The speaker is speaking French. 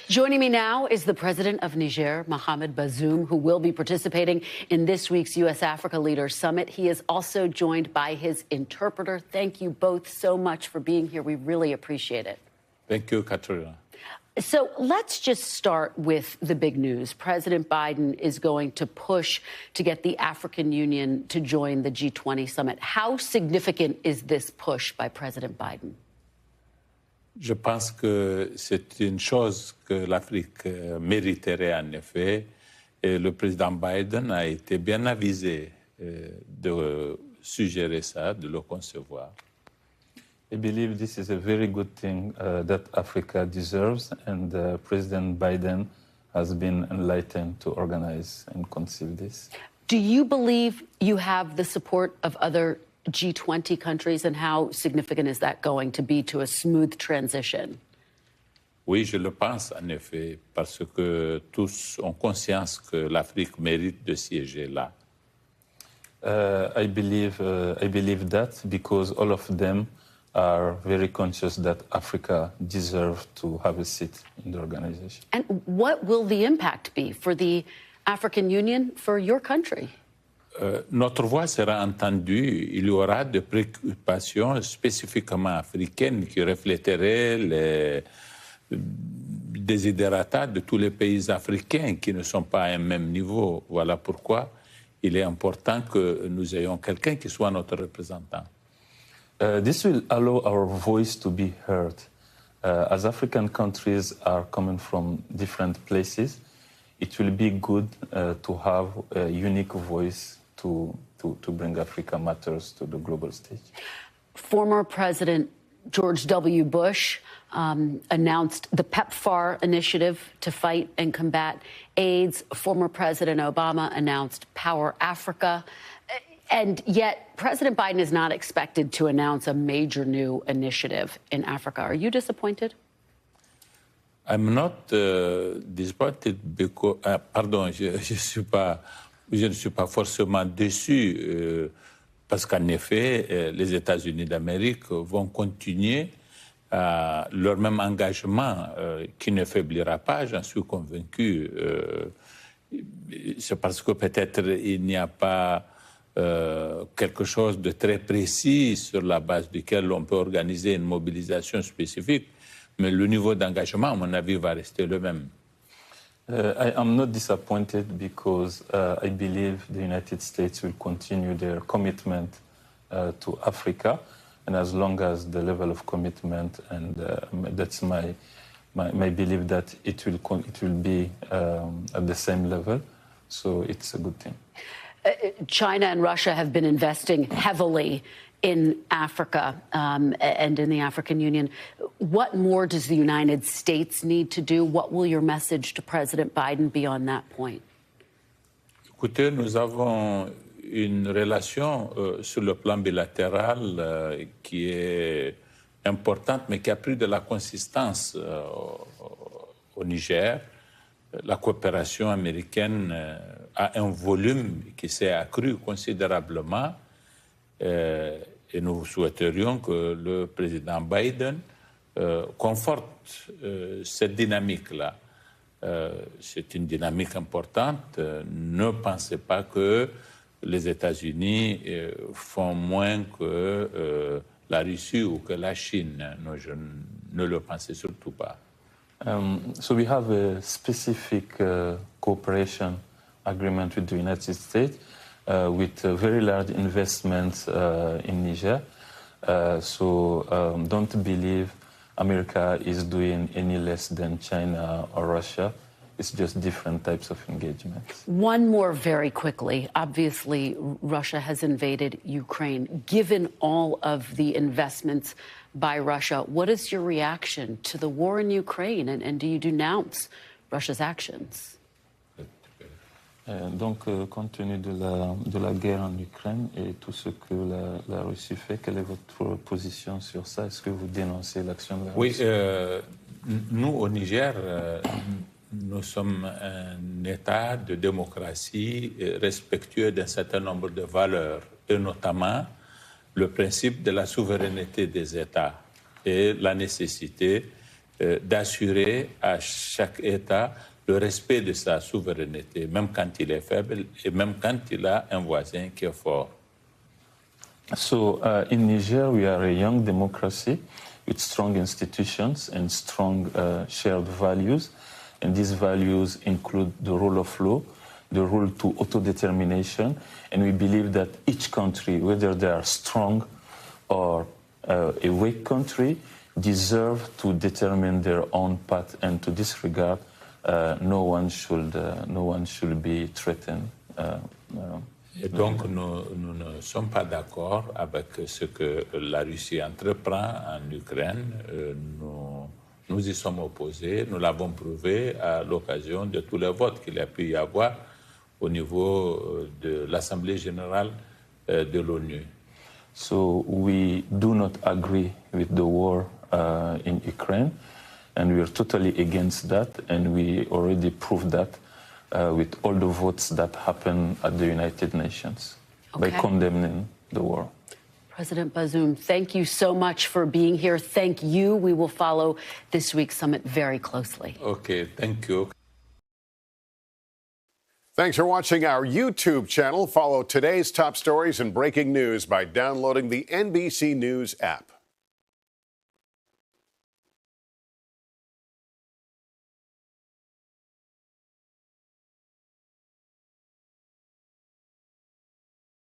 Joining me now is the president of Niger, Mohamed Bazoum, who will be participating in this week's U.S.-Africa Leaders Summit. He is also joined by his interpreter. Thank you both so much for being here. We really appreciate it. Thank you, Katrina. So let's just start with the big news. President Biden is going to push to get the African Union to join the G20 summit. How significant is this push by President Biden? Je pense que c'est une chose que l'Afrique mériterait en effet. Et le président Biden a été bien avisé de suggérer ça, de le concevoir. I believe this is a very good thing that Africa deserves, and President Biden has been enlightened to organize and conceive this. Do you believe you have the support of other G20 countries, and how significant is that going to be to a smooth transition? Oui, je le pense en effet, parce que tous ont conscience que l'Afrique mérite de siéger là. I believe that because all of them are very conscious that Africa deserves to have a seat in the organization. And what will the impact be for the African Union, for your country? Notre voix sera entendue. Il y aura des préoccupations spécifiquement africaines qui reflèteraient les desiderata de tous les pays africains qui ne sont pas à un même niveau. Voilà pourquoi il est important que nous ayons quelqu'un qui soit notre représentant. This will allow our voice to be heard. As African countries are coming from different places, it will be good to have a unique voice to bring Africa matters to the global stage. Former President George W. Bush announced the PEPFAR initiative to fight and combat AIDS. Former President Obama announced Power Africa. And yet, President Biden is not expected to announce a major new initiative in Africa. Are you disappointed? I'm not disappointed because, pardon, je ne suis pas forcément déçu parce qu'en effet, les États-Unis d'Amérique vont continuer leur même engagement qui ne faiblira pas, j'en suis convaincu. C'est parce que peut-être il n'y a pas quelque chose de très précis sur la base duquel on peut organiser une mobilisation spécifique, mais le niveau d'engagement, à mon avis, va rester le même. I am not disappointed because I believe the United States will continue their commitment to Africa, and as long as the level of commitment, and that's my belief that it will be at the same level, so it's a good thing. China and Russia have been investing heavily in Africa and in the African Union. What more does the United States need to do? What will your message to President Biden be on that point? Écoutez, nous avons une relation sur le plan bilatéral qui est importante, mais qui a pris de la consistance au Niger. La coopération américaine a un volume qui s'est accru considérablement et nous souhaiterions que le président Biden conforte cette dynamique-là. C'est une dynamique importante. Ne pensez pas que les États-Unis font moins que la Russie ou que la Chine. Non, je ne le pensais surtout pas. So we have a specific cooperation agreement with the United States with very large investments in Niger. So don't believe America is doing any less than China or Russia. It's just different types of engagements. One more very quickly. Obviously, Russia has invaded Ukraine. Given all of the investments by Russia, what is your reaction to the war in Ukraine, and do you denounce Russia's actions? Donc, compte tenu de la guerre en Ukraine et tout ce que la Russie fait, quelle est votre position sur ça? Est-ce que vous dénoncez l'action de la Russie? Oui, nous, au Niger, nous sommes un État de démocratie respectueux d'un certain nombre de valeurs, et notamment le principe de la souveraineté des États et la nécessité d'assurer à chaque État le respect de sa souveraineté, même quand il est faible et même quand il a un voisin qui est fort. So in Niger, we are a young democracy with strong institutions and strong shared values. And these values include the rule of law, the rule to autodetermination. And we believe that each country, whether they are strong or a weak country, deserve to determine their own path, and to this regard, no one should be threatened. Et donc, nous ne sommes pas d'accord avec ce que la Russie entreprend en Ukraine. Nous y sommes opposés. Nous l'avons prouvé à l'occasion de tous les votes qu'il a pu y avoir au niveau de l'Assemblée générale de l'ONU. So we do not agree with the war in Ukraine, and we are totally against that, and we already proved that with all the votes that happened at the United Nations by condemning the war. President Bazoum, thank you so much for being here. Thank you. We will follow this week's summit very closely. Okay, thank you. Thanks for watching our YouTube channel. Follow today's top stories and breaking news by downloading the NBC News app.